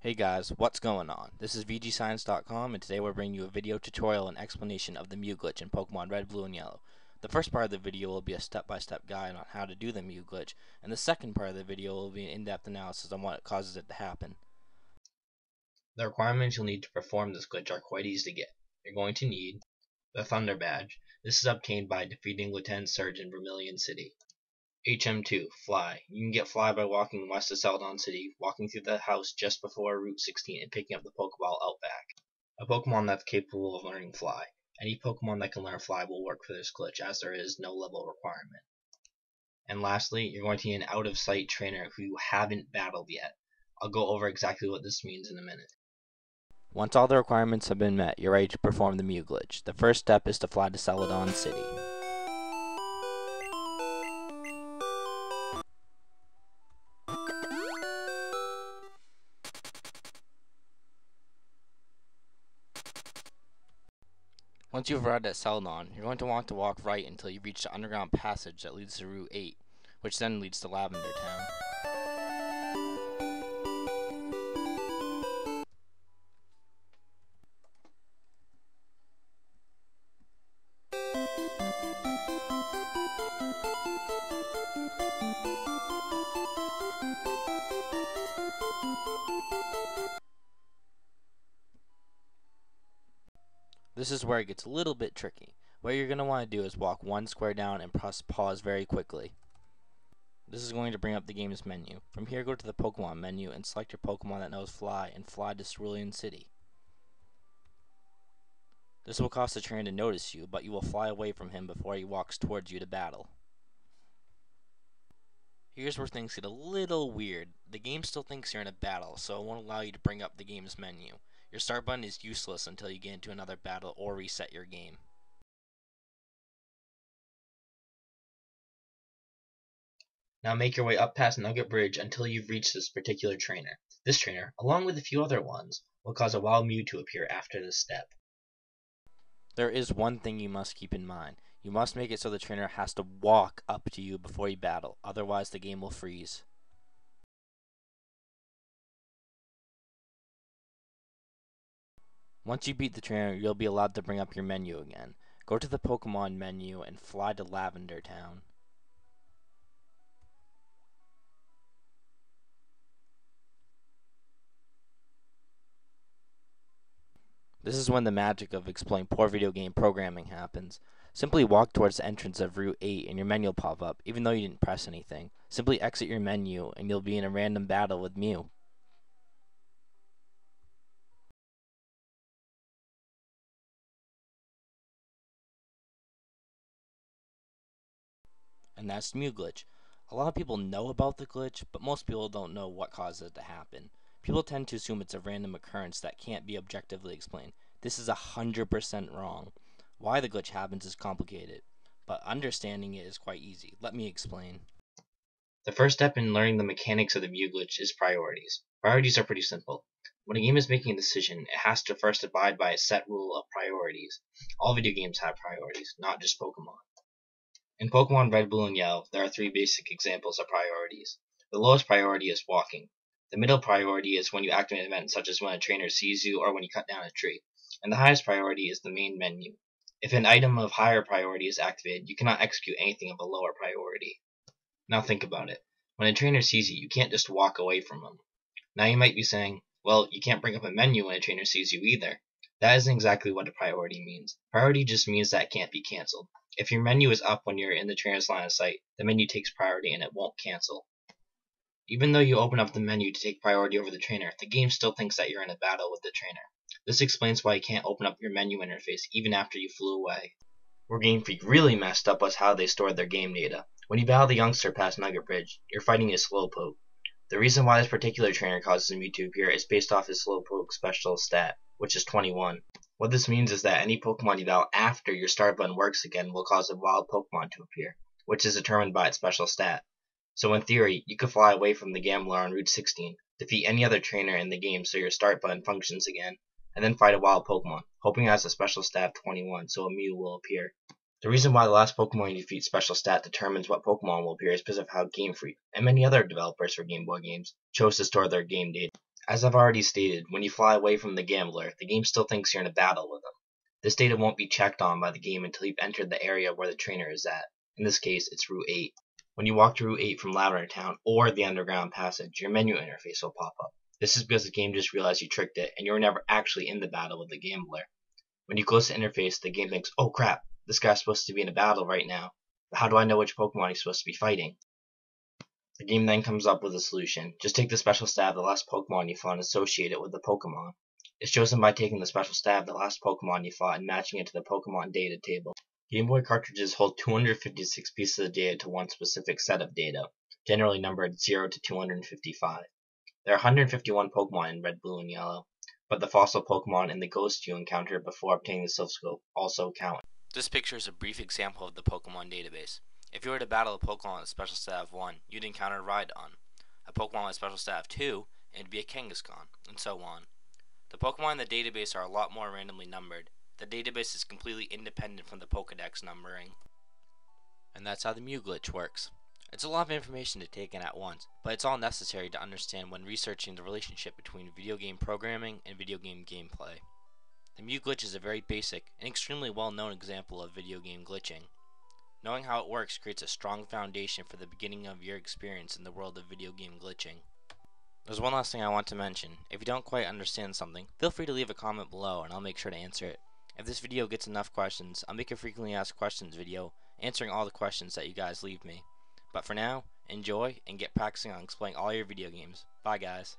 Hey guys, what's going on? This is VGScience.com, and today we're bringing you a video tutorial and explanation of the Mew glitch in Pokemon Red, Blue, and Yellow. The first part of the video will be a step-by-step guide on how to do the Mew glitch, and the second part of the video will be an in-depth analysis on what causes it to happen. The requirements you'll need to perform this glitch are quite easy to get. You're going to need the Thunder Badge. This is obtained by defeating Lieutenant Surge in Vermilion City. HM2, Fly. You can get Fly by walking west of Celadon City, walking through the house just before Route 16, and picking up the Pokeball out back. A Pokemon that's capable of learning Fly. Any Pokemon that can learn Fly will work for this glitch, as there is no level requirement. And lastly, you're going to need an out-of-sight trainer who you haven't battled yet. I'll go over exactly what this means in a minute. Once all the requirements have been met, you're ready to perform the Mew glitch. The first step is to fly to Celadon City. Once you've arrived at Celadon, you're going to want to walk right until you reach the underground passage that leads to Route 8, which then leads to Lavender Town. This is where it gets a little bit tricky. What you're going to want to do is walk one square down and press pause very quickly. This is going to bring up the game's menu. From here, go to the Pokemon menu and select your Pokemon that knows Fly and fly to Cerulean City. This will cause the trainer to notice you, but you will fly away from him before he walks towards you to battle. Here's where things get a little weird. The game still thinks you're in a battle, so it won't allow you to bring up the game's menu. Your start button is useless until you get into another battle or reset your game. Now make your way up past Nugget Bridge until you've reached this particular trainer. This trainer, along with a few other ones, will cause a wild Mew to appear after this step. There is one thing you must keep in mind. You must make it so the trainer has to walk up to you before you battle, otherwise the game will freeze. Once you beat the trainer, you'll be allowed to bring up your menu again. Go to the Pokemon menu and fly to Lavender Town. This is when the magic of exploiting poor video game programming happens. Simply walk towards the entrance of Route 8 and your menu will pop up, even though you didn't press anything. Simply exit your menu and you'll be in a random battle with Mew. And that's the Mew glitch. A lot of people know about the glitch, but most people don't know what causes it to happen. People tend to assume it's a random occurrence that can't be objectively explained. This is 100% wrong. Why the glitch happens is complicated, but understanding it is quite easy. Let me explain. The first step in learning the mechanics of the Mew glitch is priorities. Priorities are pretty simple. When a game is making a decision, it has to first abide by a set rule of priorities. All video games have priorities, not just Pokemon. In Pokemon Red, Blue, and Yellow, there are three basic examples of priorities. The lowest priority is walking. The middle priority is when you activate an event, such as when a trainer sees you or when you cut down a tree. And the highest priority is the main menu. If an item of higher priority is activated, you cannot execute anything of a lower priority. Now think about it. When a trainer sees you, you can't just walk away from him. Now you might be saying, well, you can't bring up a menu when a trainer sees you either. That isn't exactly what a priority means. Priority just means that it can't be cancelled. If your menu is up when you're in the trainer's line of sight, the menu takes priority and it won't cancel. Even though you open up the menu to take priority over the trainer, the game still thinks that you're in a battle with the trainer. This explains why you can't open up your menu interface even after you flew away. Where Game Freak really messed up was how they stored their game data. When you battle the youngster past Nugget Bridge, you're fighting a Slowpoke. The reason why this particular trainer causes a Mew to appear is based off his Slowpoke special stat, which is 21. What this means is that any Pokemon you battle after your start button works again will cause a wild Pokemon to appear, which is determined by its special stat. So in theory, you could fly away from the Gambler on Route 16, defeat any other trainer in the game so your start button functions again, and then fight a wild Pokemon, hoping it has a special stat of 21 so a Mew will appear. The reason why the last Pokemon you defeat special stat determines what Pokemon will appear is because of how Game Freak, and many other developers for Game Boy games, chose to store their game data. As I've already stated, when you fly away from the gambler, the game still thinks you're in a battle with him. This data won't be checked on by the game until you've entered the area where the trainer is at. In this case, it's Route 8. When you walk to Route 8 from Lavender Town or the Underground Passage, your menu interface will pop up. This is because the game just realized you tricked it and you were never actually in the battle with the gambler. When you close the interface, the game thinks, oh crap, this guy's supposed to be in a battle right now. But how do I know which Pokemon he's supposed to be fighting? The game then comes up with a solution. Just take the special stab of the last Pokemon you fought and associate it with the Pokemon. It's chosen by taking the special stab of the last Pokemon you fought and matching it to the Pokemon data table. Game Boy cartridges hold 256 pieces of data to one specific set of data, generally numbered 0 to 255. There are 151 Pokemon in Red, Blue, and Yellow, but the fossil Pokemon and the ghost you encountered before obtaining the Silph also count. This picture is a brief example of the Pokemon database. If you were to battle a Pokemon with a special stat of 1, you'd encounter Rhydon. A Pokemon with a special stat of 2, it'd be a Kangaskhan, and so on. The Pokemon in the database are a lot more randomly numbered. The database is completely independent from the Pokedex numbering. And that's how the Mew glitch works. It's a lot of information to take in at once, but it's all necessary to understand when researching the relationship between video game programming and video game gameplay. The Mew glitch is a very basic and extremely well-known example of video game glitching. Knowing how it works creates a strong foundation for the beginning of your experience in the world of video game glitching. There's one last thing I want to mention. If you don't quite understand something, feel free to leave a comment below and I'll make sure to answer it. If this video gets enough questions, I'll make a frequently asked questions video answering all the questions that you guys leave me. But for now, enjoy and get practicing on explaining all your video games. Bye guys.